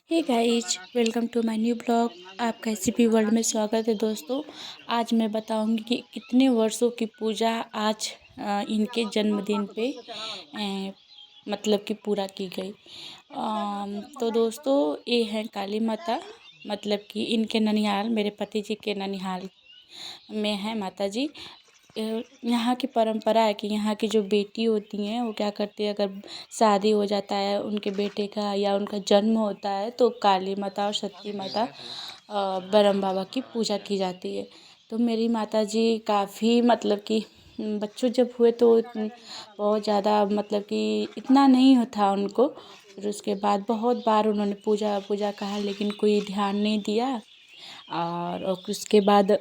Hey guys, welcome to my new blog. आपका SCP world में स्वागत है दोस्तों। आज मैं बताऊंगी कि कितने वर्षों की पूजा आज इनके जन्मदिन पे मतलब कि पूरा की गई। तो दोस्तों, ये है काली माता, मतलब कि इनके ननिहाल, मेरे पति जी के ननिहाल में है माता जी। यहाँ की परंपरा है कि यहाँ की जो बेटी होती हैं वो क्या करती है, अगर शादी हो जाता है उनके बेटे का या उनका जन्म होता है तो काली माता और सती माता ब्रह्म बाबा की पूजा की जाती है। तो मेरी माता जी काफ़ी मतलब कि बच्चों जब हुए तो बहुत ज़्यादा मतलब कि इतना नहीं था उनको। फिर उसके बाद बहुत बार उन्होंने पूजा पूजा कहा लेकिन कोई ध्यान नहीं दिया। और उसके बाद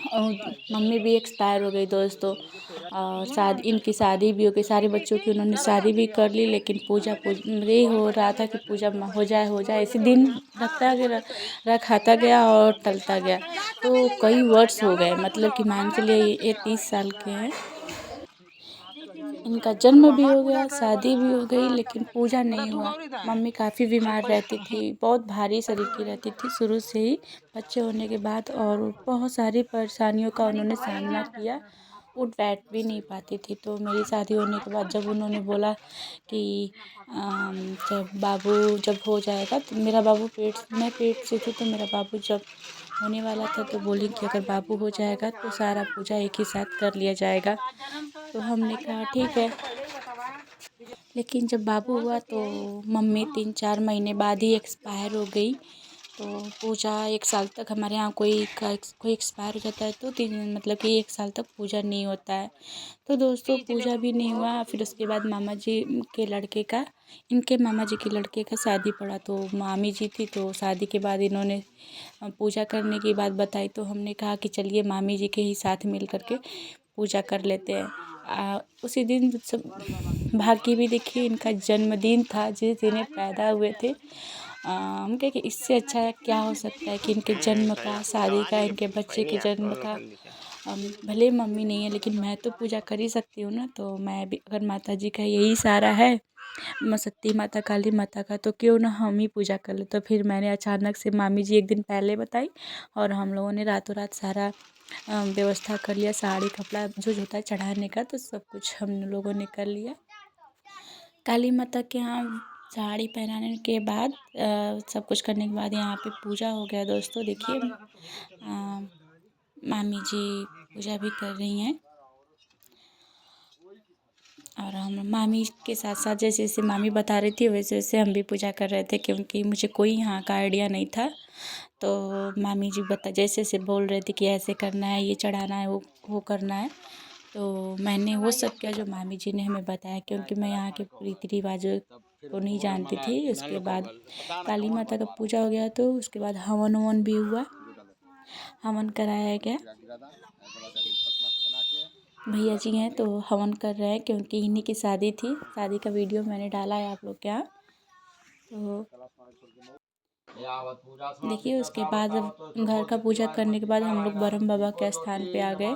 मम्मी भी एक्सपायर हो गई दोस्तों। और शादी, इनकी शादी भी हो गई, सारे बच्चों की उन्होंने शादी भी कर ली, लेकिन यही हो रहा था कि पूजा हो जाए इसी दिन रखता गया, रखाता गया और टलता गया। तो कई वर्ष हो गए, मतलब कि मान के लिए ये 30 साल के हैं। इनका जन्म भी हो गया, शादी भी हो गई, लेकिन पूजा नहीं हुआ। मम्मी काफ़ी बीमार रहती थी, बहुत भारी शरीर की रहती थी शुरू से ही, बच्चे होने के बाद। और बहुत सारी परेशानियों का उन्होंने सामना किया, उठ बैठ भी नहीं पाती थी। तो मेरी शादी होने के बाद जब उन्होंने बोला कि जब बाबू जब हो जाएगा, तो मेरा बाबू मैं पेट से थी, तो मेरा बाबू जब होने वाला था तो बोली कि अगर बाबू हो जाएगा तो सारा पूजा एक ही साथ कर लिया जाएगा। तो हमने कहा ठीक है। लेकिन जब बाबू हुआ तो मम्मी 3-4 महीने बाद ही एक्सपायर हो गई। तो पूजा 1 साल तक हमारे यहाँ कोई एक्सपायर हो जाता है तो 3 मतलब कि 1 साल तक पूजा नहीं होता है। तो दोस्तों, पूजा भी नहीं हुआ। फिर उसके बाद मामा जी के लड़के का इनके मामा जी के लड़के का शादी पड़ा, तो मामी जी थी, तो शादी के बाद इन्होंने पूजा करने की बात बताई। तो हमने कहा कि चलिए मामी जी के ही साथ मिल करके पूजा कर लेते हैं। उसी दिन सब भाग्य भी देखिए, इनका जन्मदिन था जिस दिन ये पैदा हुए थे। हम कहे कि इससे अच्छा क्या हो सकता है कि इनके जन्म का, शादी का, इनके बच्चे के जन्म का। भले मम्मी नहीं है लेकिन मैं तो पूजा कर ही सकती हूँ ना। तो मैं भी, अगर माता जी का यही सहारा है, सती माता, काली माता का, तो क्यों ना हम ही पूजा कर ले। तो फिर मैंने अचानक से मामी जी एक दिन पहले बताई और हम लोगों ने रातों रात सारा व्यवस्था कर लिया, साड़ी कपड़ा जो होता है चढ़ाने का, तो सब कुछ हम लोगों ने कर लिया। काली माता के यहाँ साड़ी पहनाने के बाद सब कुछ करने के बाद यहाँ पे पूजा हो गया दोस्तों। देखिए मामी जी पूजा भी कर रही हैं और हम मामी के साथ साथ जैसे जैसे मामी बता रही थी वैसे वैसे हम भी पूजा कर रहे थे, क्योंकि मुझे कोई यहाँ का आइडिया नहीं था। तो मामी जी जैसे जैसे बोल रहे थे कि ऐसे करना है, ये चढ़ाना है, वो करना है, तो मैंने वो सब किया जो मामी जी ने हमें बताया, क्योंकि मैं यहाँ के रीति रिवाजों को नहीं जानती थी। उसके बाद काली माता का पूजा हो गया, तो उसके बाद हवन ववन भी हुआ, हवन कराया गया। भैया जी हैं तो हवन कर रहे हैं, क्योंकि इन्हीं की शादी थी। शादी का वीडियो मैंने डाला है आप लोग के यहाँ। तो देखिए, उसके बाद घर का पूजा करने के बाद हम लोग ब्रह्म बाबा के स्थान पे आ गए।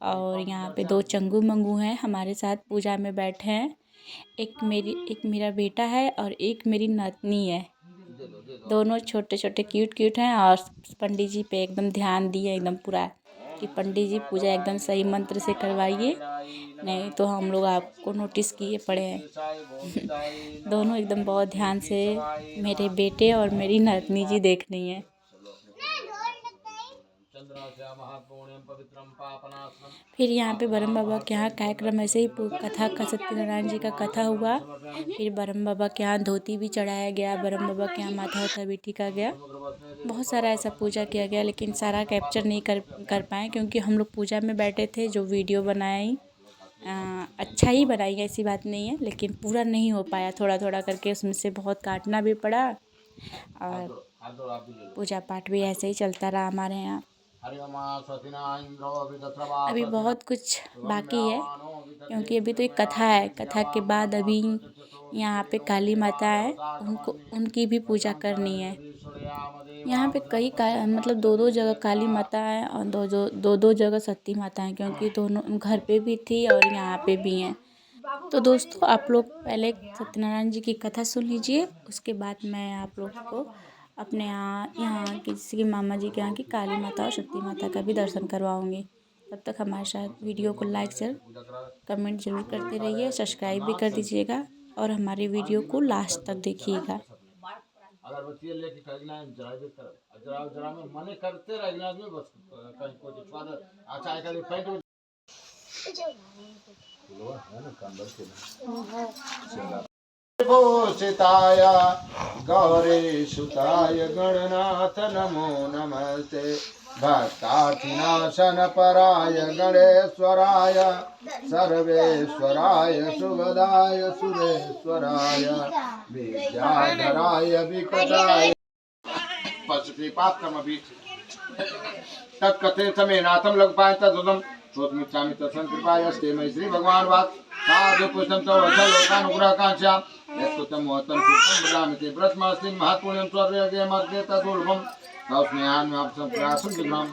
और यहाँ पे 2 चंगू मंगू हैं हमारे साथ पूजा में बैठे हैं। एक मेरा बेटा है और एक मेरी नातनी है। दोनों छोटे छोटे क्यूट क्यूट हैं और पंडित जी पे एकदम ध्यान दिए एकदम पूरा, कि पंडित जी पूजा एकदम सही मंत्र से करवाइए, नहीं तो हम लोग आपको नोटिस किए पड़े हैं। दोनों एकदम बहुत ध्यान से मेरे बेटे और मेरी नातनी जी देख रही हैं। फिर यहाँ पे ब्रह्म बाबा के यहाँ कार्यक्रम ऐसे ही कथा का, सत्यनारायण जी का कथा हुआ। फिर ब्रह्म बाबा के यहाँ धोती भी चढ़ाया गया, ब्रह्म बाबा के यहाँ माथा वाथा भी टिका गया। बहुत सारा ऐसा पूजा किया गया, लेकिन सारा कैप्चर नहीं कर पाए, क्योंकि हम लोग पूजा में बैठे थे। जो वीडियो बनाई अच्छा ही बनाई, ऐसी बात नहीं है, लेकिन पूरा नहीं हो पाया, थोड़ा थोड़ा करके उसमें से बहुत काटना भी पड़ा। और पूजा पाठ भी ऐसे ही चलता रहा हमारे यहाँ। अभी बहुत कुछ बाकी है, क्योंकि अभी तो एक कथा है, कथा के बाद अभी यहाँ पे काली माता है, उनकी भी पूजा करनी है। यहाँ पे मतलब 2-2 जगह काली माता है और 2-2 जगह सती माता है, क्योंकि दोनों घर पे भी थी और यहाँ पे भी हैं। तो दोस्तों आप लोग पहले सत्यनारायण जी की कथा सुन लीजिए, उसके बाद मैं आप लोग को अपने यहाँ किसी के मामा जी के यहाँ की काली माता और शक्ति माता का भी दर्शन करवाऊँगी। तब तक हमारे साथ वीडियो को लाइक शेयर कमेंट जरूर करते रहिए, सब्सक्राइब भी कर दीजिएगा और हमारी वीडियो को लास्ट तक देखिएगा। अगरबत्ती लेके खरीदना है जराबे कर जरा जरा में मने करते रहना में बस कहीं को स्वाद अच्छा है कहीं पेंट लो है ना कंबल के भूषिताय गौरी सुताय गणनाथ नमो नमस्ते भक्तानाशन पराय गणेश्वराय सर्वेश्वराय सुगदाय सुरेश्वराय विद्याधराय विकटाय पशुपात्रमभि तत्कथे समे नाथम लगपाय तदुदम श्रोतमिच्छामि तत्सं कृपायास्ते मयि श्री भगवान वात साधु पुष्टं तो वचन लोकानुग्रह कांक्षा यत्कुतं मोहतं कुतं वदामि ते ब्रह्मास्ति महत्पुण्यं स्वर्गे मर्गे तदुर्भं तस्मैहान् मापसं प्रयासं विघ्नं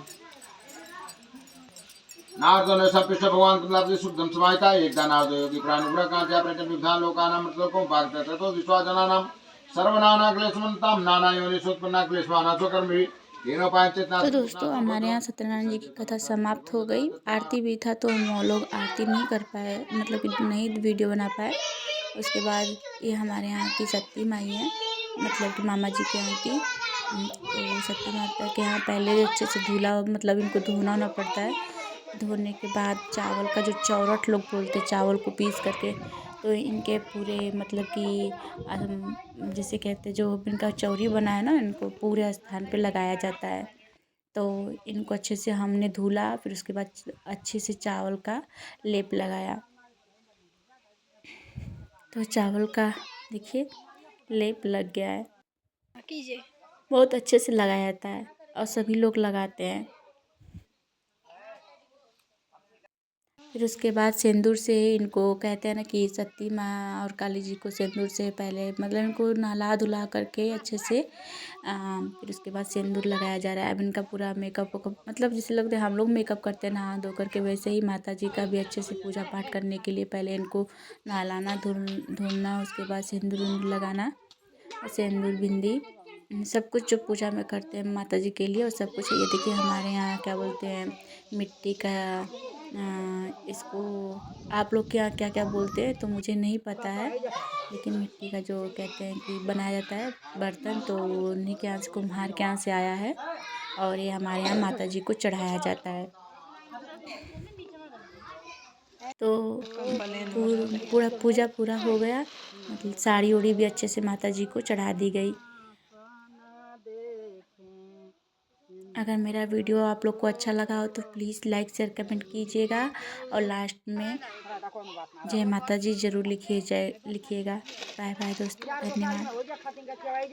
नारदो ने संपिष्ट भगवान कमलापति शुद्धं समाहिता एकदा नारदो योगी प्राणुग्रह कांक्षा प्रकट विधान लोकानां मृतलोकं पार्थ ततो विश्वाजनानां सर्वनाना क्लेशमन्तां नाना योनिषोत्पन्ना क्लेशवाना स्वकर्मभिः तो दोस्तों हमारे यहाँ सत्यनारायण जी की कथा समाप्त हो गई। आरती भी था तो हम लोग आरती नहीं कर पाए, मतलब कि नहीं वीडियो बना पाए। उसके बाद ये हमारे यहाँ की सती माई है, मतलब कि मामा जी के यहाँ की। तो सती माता के यहाँ पहले अच्छे से धुला, मतलब इनको धोना ना पड़ता है। धोने के बाद चावल का जो चौरठ लोग बोलते हैं, चावल को पीस करके, तो इनके पूरे मतलब कि जैसे कहते हैं जो इनका चौरी बना है ना, इनको पूरे स्थान पे लगाया जाता है। तो इनको अच्छे से हमने धुला, फिर उसके बाद अच्छे से चावल का लेप लगाया। तो चावल का देखिए लेप लग गया है, बहुत अच्छे से लगाया जाता है और सभी लोग लगाते हैं। फिर उसके बाद सिंदूर से इनको कहते हैं ना कि सती माँ और काली जी को सिंदूर से पहले मतलब इनको नहला धुला करके अच्छे से फिर उसके बाद सिंदूर लगाया जा रहा है। अब इनका पूरा मेकअप मतलब जैसे लगता है हम लोग मेकअप करते हैं नहा धो करके, वैसे ही माता जी का भी अच्छे से पूजा पाठ करने के लिए पहले इनको नहलाना धुलना, उसके बाद सिंदूर लगाना, सिंदूर बिंदी सब कुछ जो पूजा में करते हैं माता जी के लिए, और सब कुछ। ये देखिए हमारे यहाँ क्या बोलते हैं मिट्टी का इसको आप लोग के यहाँ क्या क्या बोलते हैं तो मुझे नहीं पता है, लेकिन मिट्टी का जो कहते हैं कि बनाया जाता है बर्तन, तो उन्हीं के यहाँ से कुम्हार के यहाँ से आया है और ये हमारे यहाँ माता जी को चढ़ाया जाता है। तो पूरा पूजा पूरा हो गया, मतलब साड़ी उड़ी भी अच्छे से माता जी को चढ़ा दी गई। अगर मेरा वीडियो आप लोग को अच्छा लगा हो तो प्लीज़ लाइक शेयर कमेंट कीजिएगा और लास्ट में जय माता जी ज़रूर लिखिएगा। बाय बाय दोस्तों, धन्यवाद।